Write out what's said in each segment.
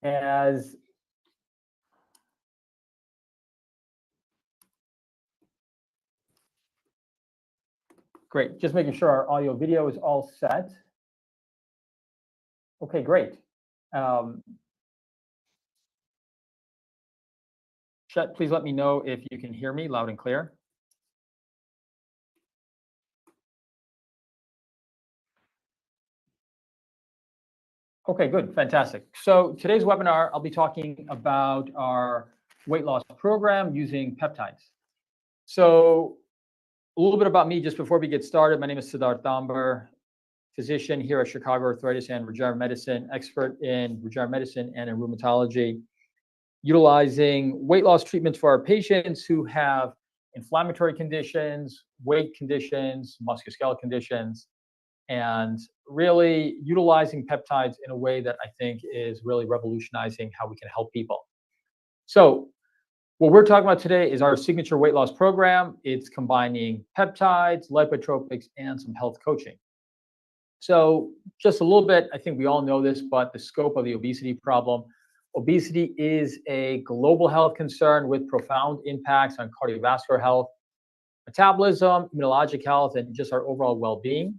as great. Just making sure our audio video is all set. Okay, great. Chet, please let me know if you can hear me loud and clear. Okay, good, fantastic. So today's webinar, I'll be talking about our weight loss program using peptides. So a little bit about me just before we get started. My name is Siddharth Tambar, physician here at Chicago Arthritis and Regenerative Medicine, expert in regenerative medicine and in rheumatology, utilizing weight loss treatments for our patients who have inflammatory conditions, weight conditions, musculoskeletal conditions, and really utilizing peptides in a way that I think is really revolutionizing how we can help people. So what we're talking about today is our signature weight loss program. It's combining peptides, lipotropics, and some health coaching. So just a little bit, I think we all know this, but the scope of the obesity problem. Obesity is a global health concern with profound impacts on cardiovascular health, metabolism, immunologic health, and just our overall well-being.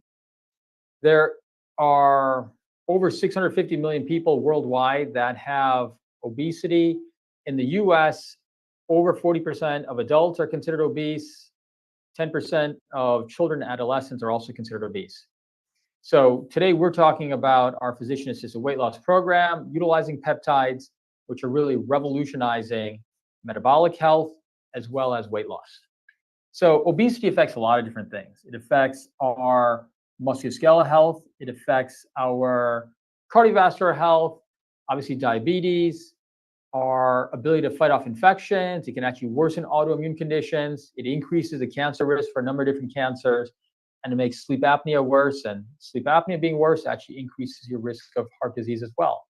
There are over 650 million people worldwide that have obesity. In the US, over 40% of adults are considered obese. 10% of children and adolescents are also considered obese. So today we're talking about our physician-assisted weight loss program, utilizing peptides, which are really revolutionizing metabolic health as well as weight loss. So obesity affects a lot of different things. It affects our musculoskeletal health. It affects our cardiovascular health, obviously diabetes, our ability to fight off infections. It can actually worsen autoimmune conditions. It increases the cancer risk for a number of different cancers, and it makes sleep apnea worse. And sleep apnea being worse actually increases your risk of heart disease as well.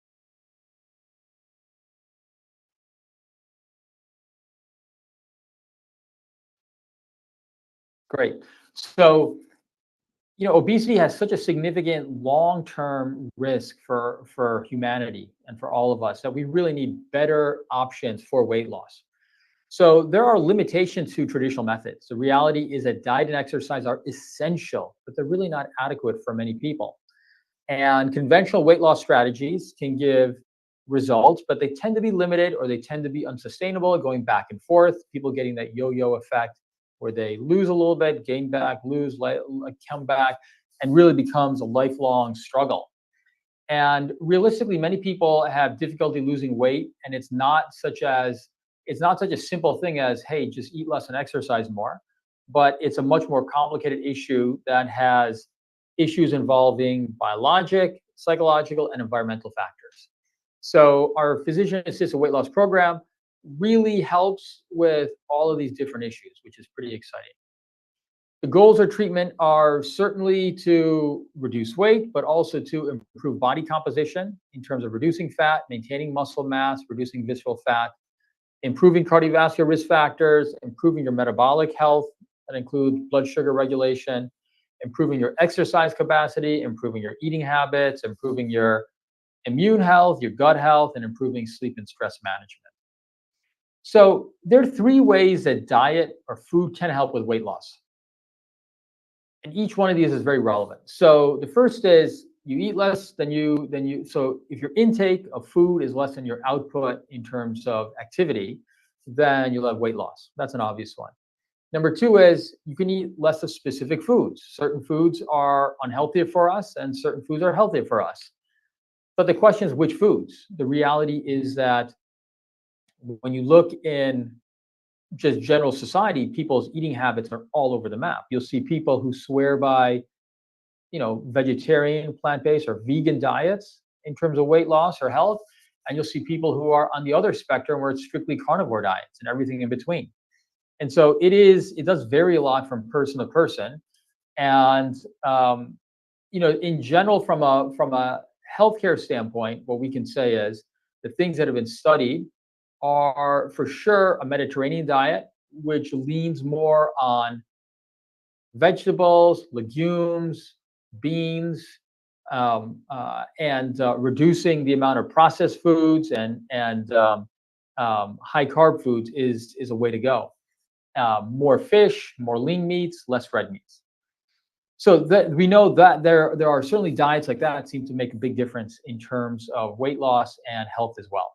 Great. So, obesity has such a significant long-term risk for humanity and for all of us that we really need better options for weight loss. So there are limitations to traditional methods. The reality is that diet and exercise are essential, but they're really not adequate for many people. And conventional weight loss strategies can give results, but they tend to be limited or they tend to be unsustainable, going back and forth, people getting that yo-yo effect where they lose a little bit, gain back, lose, come back, and really becomes a lifelong struggle. And realistically, many people have difficulty losing weight, and it's not such a simple thing as, hey, just eat less and exercise more, but it's a much more complicated issue that has issues involving biologic, psychological, and environmental factors. So our physician-assisted weight loss program really helps with all of these different issues, which is pretty exciting. The goals of treatment are certainly to reduce weight, but also to improve body composition in terms of reducing fat, maintaining muscle mass, reducing visceral fat, improving cardiovascular risk factors, improving your metabolic health, that includes blood sugar regulation, improving your exercise capacity, improving your eating habits, improving your immune health, your gut health, and improving sleep and stress management. So there are three ways that diet or food can help with weight loss. And each one of these is very relevant. So the first is you eat less than you. So if your intake of food is less than your output in terms of activity, then you'll have weight loss. That's an obvious one. Number two is you can eat less of specific foods. Certain foods are unhealthy for us and certain foods are healthy for us. But the question is which foods? The reality is that when you look in just general society, people's eating habits are all over the map. You'll see people who swear by, vegetarian, plant-based, or vegan diets in terms of weight loss or health, and you'll see people who are on the other spectrum where it's strictly carnivore diets and everything in between. And so it does vary a lot from person to person. And in general, from a healthcare standpoint, what we can say is the things that have been studied are for sure a Mediterranean diet, which leans more on vegetables, legumes, beans, reducing the amount of processed foods and high carb foods is a way to go. More fish, more lean meats, less red meats. So that we know that there are certainly diets like that seem to make a big difference in terms of weight loss and health as well.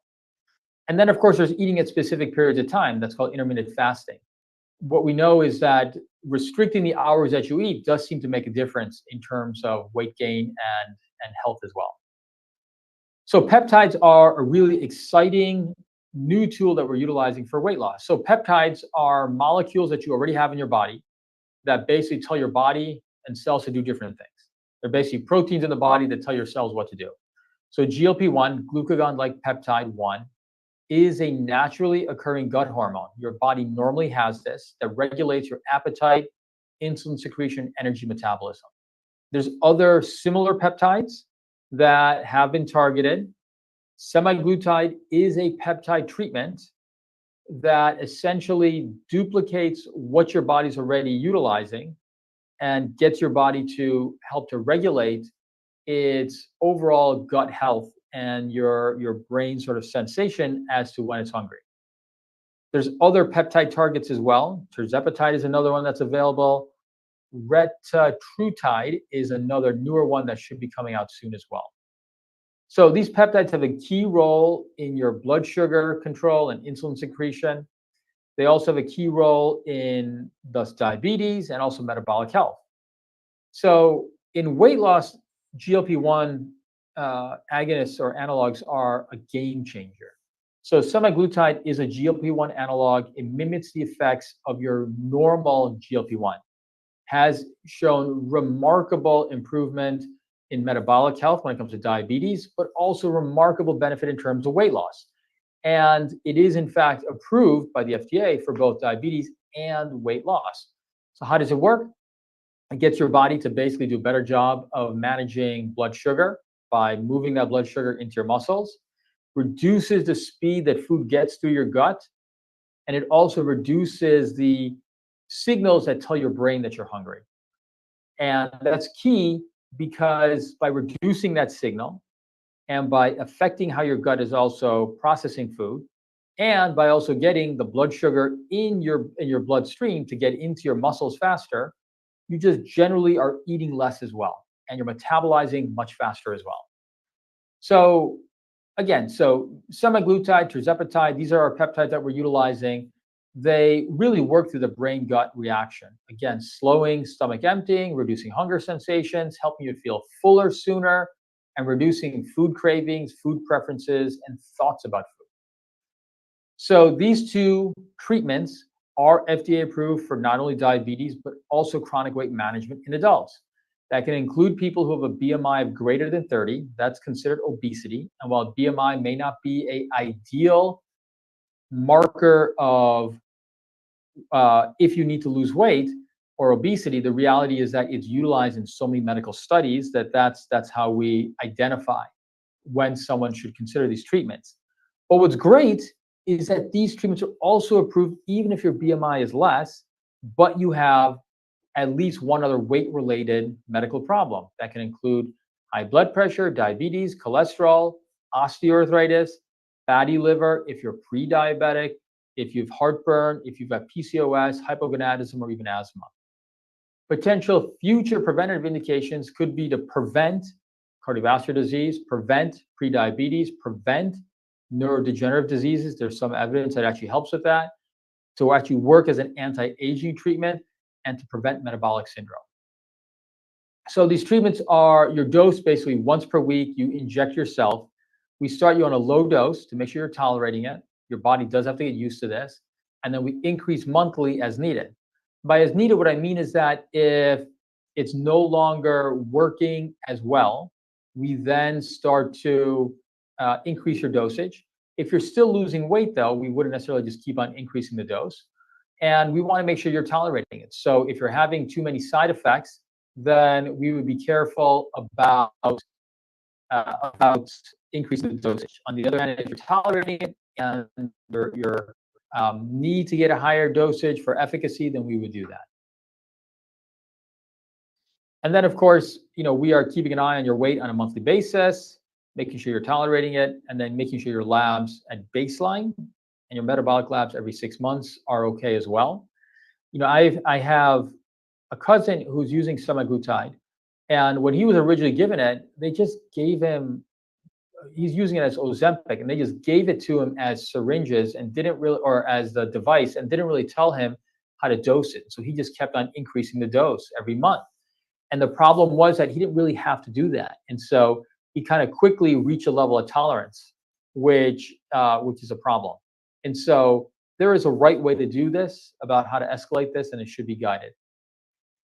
And then of course there's eating at specific periods of time. That's called intermittent fasting. What we know is that restricting the hours that you eat does seem to make a difference in terms of weight gain and health as well. So peptides are a really exciting new tool that we're utilizing for weight loss. So peptides are molecules that you already have in your body that basically tell your body and cells to do different things. They're basically proteins in the body that tell your cells what to do. So GLP-1, glucagon-like peptide 1, is a naturally occurring gut hormone. Your body normally has this that regulates your appetite, insulin secretion, energy metabolism. There's other similar peptides that have been targeted. Semaglutide is a peptide treatment that essentially duplicates what your body's already utilizing and gets your body to help to regulate its overall gut health and your brain sort of sensation as to when it's hungry. There's other peptide targets as well. Tirzepatide is another one that's available. Retatrutide is another newer one that should be coming out soon as well. So these peptides have a key role in your blood sugar control and insulin secretion. They also have a key role in thus diabetes and also metabolic health. So in weight loss, GLP-1 agonists or analogs are a game changer. So semaglutide is a GLP-1 analog. It mimics the effects of your normal GLP-1, has shown remarkable improvement in metabolic health when it comes to diabetes, but also remarkable benefit in terms of weight loss. And it is in fact approved by the FDA for both diabetes and weight loss. So how does it work? It gets your body to basically do a better job of managing blood sugar by moving that blood sugar into your muscles, reduces the speed that food gets through your gut, and it also reduces the signals that tell your brain that you're hungry. And that's key because by reducing that signal and by affecting how your gut is also processing food, and by also getting the blood sugar in your bloodstream to get into your muscles faster, you just generally are eating less as well, and you're metabolizing much faster as well. So again, so semaglutide, tirzepatide, these are our peptides that we're utilizing. They really work through the brain-gut reaction. Again, slowing stomach emptying, reducing hunger sensations, helping you feel fuller sooner, and reducing food cravings, food preferences, and thoughts about food. So these two treatments are FDA approved for not only diabetes, but also chronic weight management in adults. That can include people who have a BMI of greater than 30. That's considered obesity. And while BMI may not be an ideal marker of if you need to lose weight or obesity, the reality is that it's utilized in so many medical studies that's how we identify when someone should consider these treatments. But what's great is that these treatments are also approved even if your BMI is less, but you have at least one other weight-related medical problem. That can include high blood pressure, diabetes, cholesterol, osteoarthritis, fatty liver, if you're pre-diabetic, if you have heartburn, if you've got PCOS, hypogonadism, or even asthma. Potential future preventative indications could be to prevent cardiovascular disease, prevent prediabetes, prevent neurodegenerative diseases. There's some evidence that actually helps with that, to actually work as an anti-aging treatment, and to prevent metabolic syndrome. So these treatments are your dose basically once per week. You inject yourself. We start you on a low dose to make sure you're tolerating it. Your body does have to get used to this. And then we increase monthly as needed. By as needed, what I mean is that if it's no longer working as well, we then start to increase your dosage. If you're still losing weight, though, we wouldn't necessarily just keep on increasing the dose. And we want to make sure you're tolerating it. So if you're having too many side effects, then we would be careful about increasing the dosage. On the other hand, if you're tolerating it and your need to get a higher dosage for efficacy, then we would do that. And then, of course, we are keeping an eye on your weight on a monthly basis, making sure you're tolerating it, and then making sure your labs at baseline and your metabolic labs every 6 months are okay as well. I have a cousin who's using semaglutide, and when he was originally given it, they just gave him. He's using it as Ozempic, and they just gave it to him as syringes and didn't really, or as the device, and didn't really tell him how to dose it. So he just kept on increasing the dose every month. And the problem was that he didn't really have to do that. And so he kind of quickly reached a level of tolerance, which is a problem. And so there is a right way to do this about how to escalate this, and it should be guided.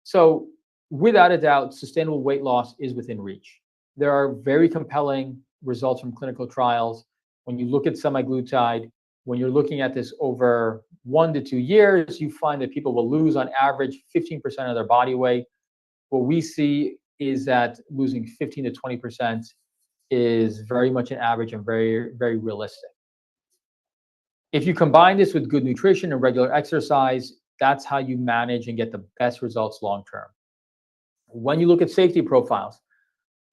So without a doubt, sustainable weight loss is within reach. There are very compelling results from clinical trials. When you look at semaglutide, when you're looking at this over 1 to 2 years, you find that people will lose on average 15% of their body weight. What we see is that losing 15 to 20% is very much an average and very, very realistic. If you combine this with good nutrition and regular exercise, that's how you manage and get the best results long term. When you look at safety profiles,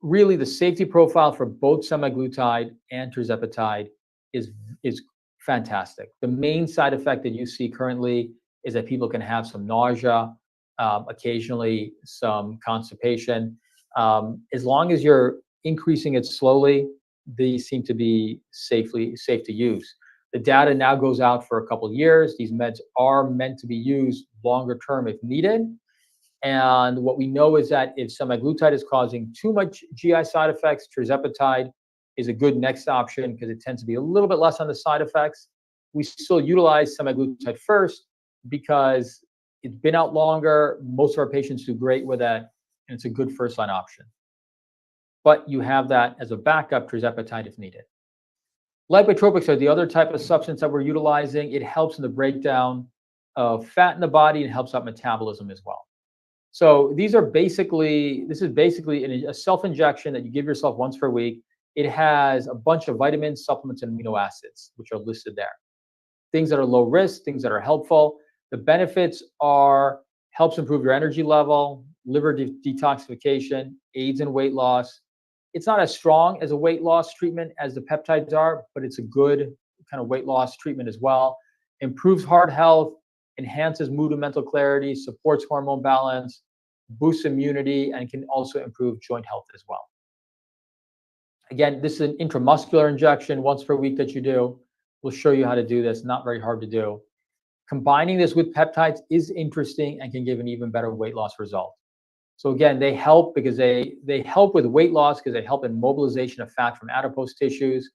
really the safety profile for both semaglutide and tirzepatide is fantastic. The main side effect that you see currently is that people can have some nausea, occasionally some constipation. As long as you're increasing it slowly, these seem to be safe to use. The data now goes out for a couple of years. These meds are meant to be used longer term if needed. And what we know is that if semaglutide is causing too much GI side effects, tirzepatide is a good next option because it tends to be a little bit less on the side effects. We still utilize semaglutide first because it's been out longer. Most of our patients do great with that, and it's a good first-line option. But you have that as a backup, tirzepatide if needed. Lipotropics are the other type of substance that we're utilizing. It helps in the breakdown of fat in the body and helps out metabolism as well. So this is basically a self-injection that you give yourself once per week. It has a bunch of vitamins, supplements, and amino acids, which are listed there. Things that are low risk, things that are helpful. The benefits are helps improve your energy level, liver detoxification, aids in weight loss. It's not as strong as a weight loss treatment as the peptides are, but it's a good kind of weight loss treatment as well. Improves heart health, enhances mood and mental clarity, supports hormone balance, boosts immunity, and can also improve joint health as well. Again, this is an intramuscular injection once per week that you do. We'll show you how to do this, not very hard to do. Combining this with peptides is interesting and can give an even better weight loss result. So again, they help because they help with weight loss because they help in mobilization of fat from adipose tissues.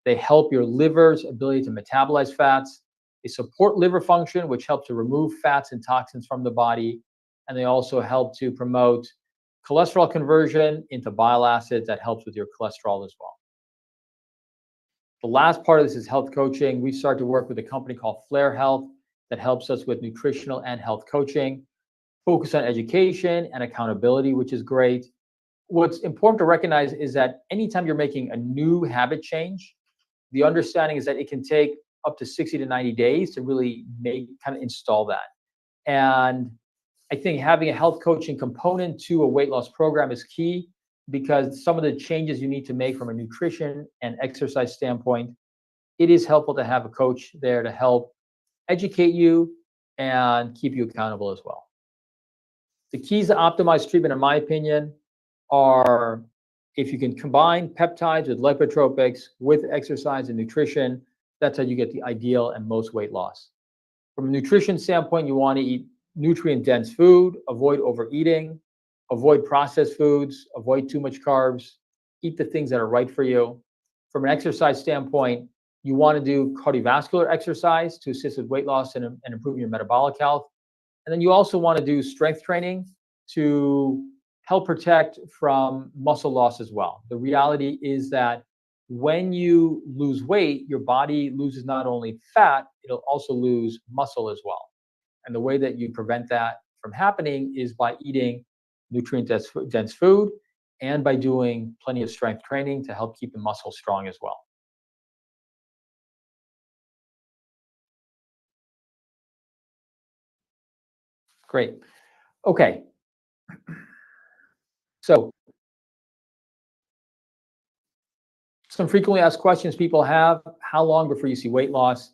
They help your liver's ability to metabolize fats. They support liver function, which helps to remove fats and toxins from the body. And they also help to promote cholesterol conversion into bile acids that helps with your cholesterol as well. The last part of this is health coaching. We started to work with a company called Flare Health that helps us with nutritional and health coaching, focus on education and accountability, which is great. What's important to recognize is that anytime you're making a new habit change, the understanding is that it can take up to 60 to 90 days to really install that. And I think having a health coaching component to a weight loss program is key because some of the changes you need to make from a nutrition and exercise standpoint, it is helpful to have a coach there to help educate you and keep you accountable as well. The keys to optimized treatment, in my opinion, are if you can combine peptides with lipotropics with exercise and nutrition, that's how you get the ideal and most weight loss. From a nutrition standpoint, you want to eat nutrient-dense food, avoid overeating, avoid processed foods, avoid too much carbs, eat the things that are right for you. From an exercise standpoint, you want to do cardiovascular exercise to assist with weight loss and improving your metabolic health. And then you also want to do strength training to help protect from muscle loss as well. The reality is that when you lose weight, your body loses not only fat, it'll also lose muscle as well. And the way that you prevent that from happening is by eating nutrient-dense food and by doing plenty of strength training to help keep the muscle strong as well. Great. Okay. So some frequently asked questions people have: how long before you see weight loss?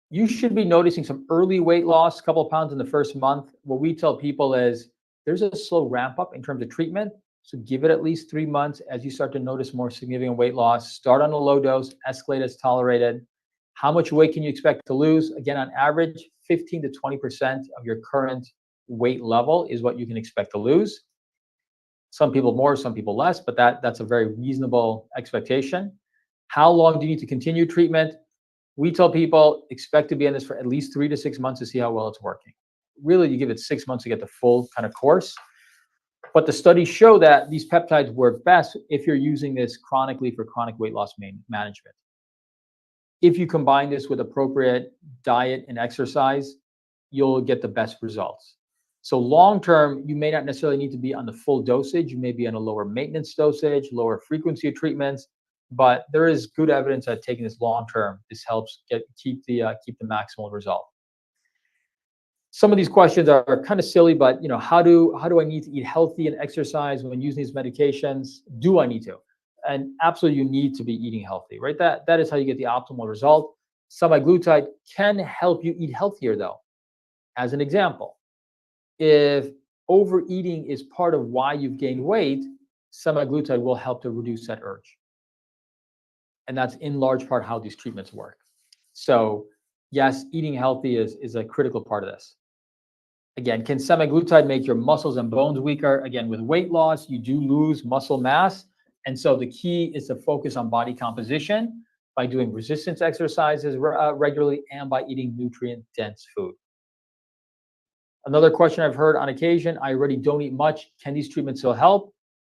You should be noticing some early weight loss, a couple of pounds in the first month. What we tell people is there's a slow ramp up in terms of treatment. So give it at least 3 months as you start to notice more significant weight loss. Start on a low dose, escalate as tolerated. How much weight can you expect to lose? Again, on average, 15 to 20% of your current weight level is what you can expect to lose. Some people more, some people less, but that's a very reasonable expectation. How long do you need to continue treatment? We tell people expect to be in this for at least 3 to 6 months to see how well it's working. Really, you give it 6 months to get the full kind of course. But the studies show that these peptides work best if you're using this chronically for chronic weight loss management. If you combine this with appropriate diet and exercise, you'll get the best results. So long term, you may not necessarily need to be on the full dosage. You may be on a lower maintenance dosage, lower frequency of treatments, but there is good evidence that taking this long term, this helps keep the maximal result. Some of these questions are kind of silly, but how do I need to eat healthy and exercise when using these medications? Do I need to? And absolutely, you need to be eating healthy, right? That is how you get the optimal result. Semaglutide can help you eat healthier, though. As an example, if overeating is part of why you've gained weight, semaglutide will help to reduce that urge. And that's in large part how these treatments work. So yes, eating healthy is a critical part of this. Again, can semaglutide make your muscles and bones weaker? Again, with weight loss, you do lose muscle mass. And so the key is to focus on body composition by doing resistance exercises regularly and by eating nutrient-dense food. Another question I've heard on occasion: I already don't eat much. Can these treatments still help?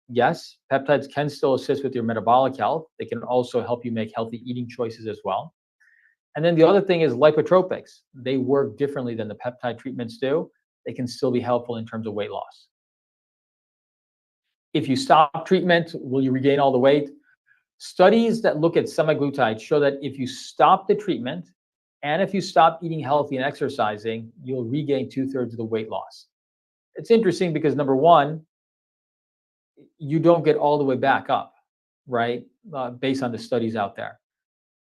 Yes, peptides can still assist with your metabolic health. They can also help you make healthy eating choices as well. And then the other thing is lipotropics. They work differently than the peptide treatments do. They can still be helpful in terms of weight loss. If you stop treatment, will you regain all the weight? Studies that look at semaglutide show that if you stop the treatment and if you stop eating healthy and exercising, you'll regain 2/3 of the weight loss. It's interesting because number one, you don't get all the way back up, right? Based on the studies out there.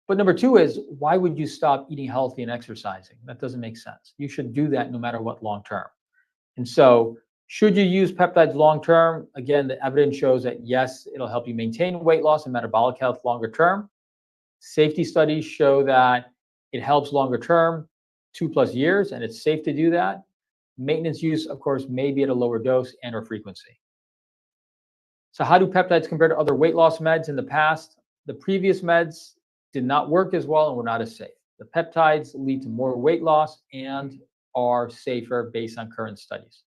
But number two is, why would you stop eating healthy and exercising? That doesn't make sense. You should do that no matter what long term. And so, should you use peptides long term? Again, the evidence shows that yes, it'll help you maintain weight loss and metabolic health longer term. Safety studies show that it helps longer term, 2+ years, and it's safe to do that. Maintenance use, of course, may be at a lower dose and or frequency. So how do peptides compare to other weight loss meds in the past? The previous meds did not work as well and were not as safe. The peptides lead to more weight loss and are safer based on current studies.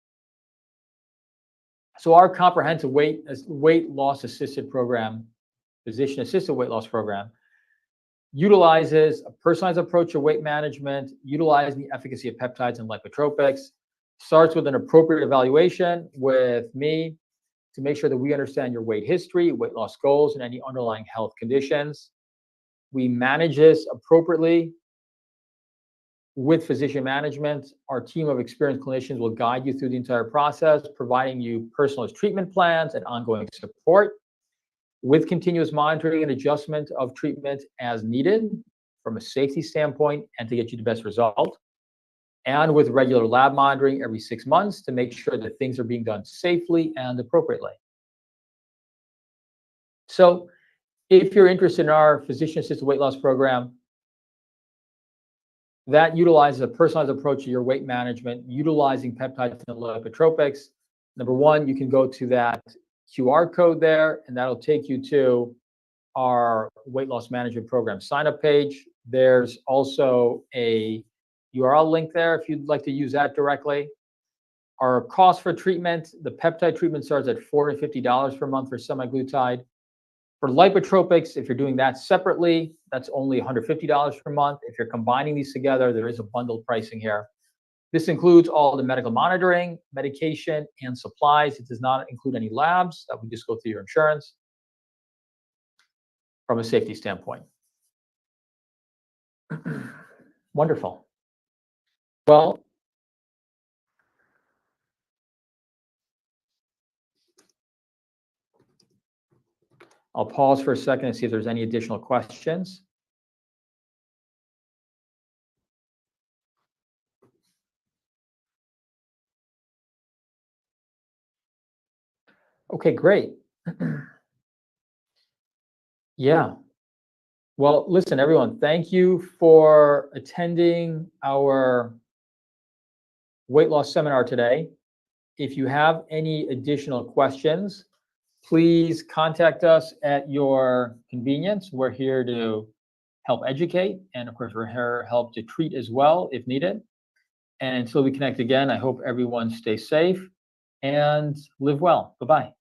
So our comprehensive weight loss assisted program, physician assisted weight loss program, utilizes a personalized approach to weight management, utilizing the efficacy of peptides and lipotropics, starts with an appropriate evaluation with me to make sure that we understand your weight history, weight loss goals, and any underlying health conditions. We manage this appropriately with physician management. Our team of experienced clinicians will guide you through the entire process, providing you personalized treatment plans and ongoing support with continuous monitoring and adjustment of treatment as needed from a safety standpoint and to get you the best result. And with regular lab monitoring every 6 months to make sure that things are being done safely and appropriately. So if you're interested in our physician-assisted weight loss program, that utilizes a personalized approach to your weight management, utilizing peptides and lipotropics. Number one, you can go to that QR code there, and that'll take you to our weight loss management program sign-up page. There's also a URL link there if you'd like to use that directly. Our cost for treatment, the peptide treatment starts at $450 per month for semaglutide. For lipotropics, if you're doing that separately, that's only $150 per month. If you're combining these together, there is a bundled pricing here. This includes all the medical monitoring, medication, and supplies. It does not include any labs. That would just go through your insurance from a safety standpoint. Wonderful. Well, I'll pause for a second and see if there's any additional questions. Okay, great. Yeah. Well, listen, everyone, thank you for attending our weight loss seminar today. If you have any additional questions, please contact us at your convenience. We're here to help educate, and of course, we're here to help to treat as well if needed. And until we connect again, I hope everyone stays safe and live well. Bye-bye.